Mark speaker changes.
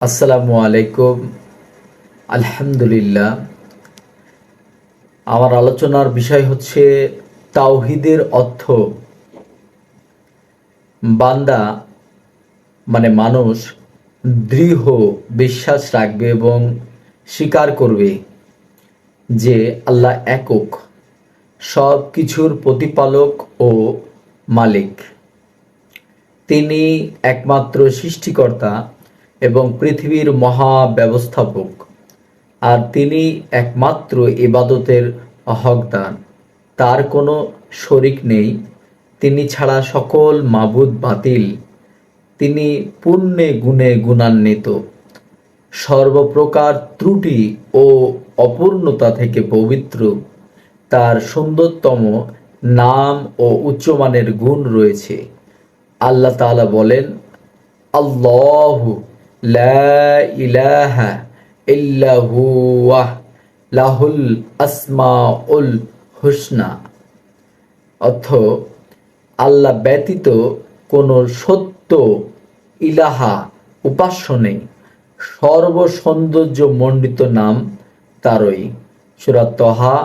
Speaker 1: আসসালামু আলাইকুম। আলহামদুলিল্লাহ। আমার আলোচনার বিষয় হচ্ছে তাওহীদের অর্থ। বান্দা মানুষ দৃঢ় বিশ্বাস রাখবে এবং স্বীকার করবে যে আল্লাহ একক, সব কিছুর প্রতিপালক ও মালিক। তিনি একমাত্র সৃষ্টিকর্তা এবং পৃথিবীর মহা ব্যবস্থাপক, আর তিনি একমাত্র ইবাদতের হকদার। তার কোনো শরিক নেই। তিনি ছাড়া সকল মাবুদ বাতিল। তিনি পুণ্যে গুণে গুণান্বিত, সর্বপ্রকার ত্রুটি ও অপূর্ণতা থেকে পবিত্র। তার সুন্দরতম নাম ও উচ্চমানের গুণ রয়েছে। আল্লাহ তাআলা বলেন, আল্লাহু লা ইলাহা ইল্লা হুয়া লাহুল আসমাউল হুসনা। অর্থ, আল্লাহ ব্যতীত কোনো সত্য ইলাহা, উপাস্য নেই। সর্বসৌন্দর্য মণ্ডিত নাম তারই। সূরা তহা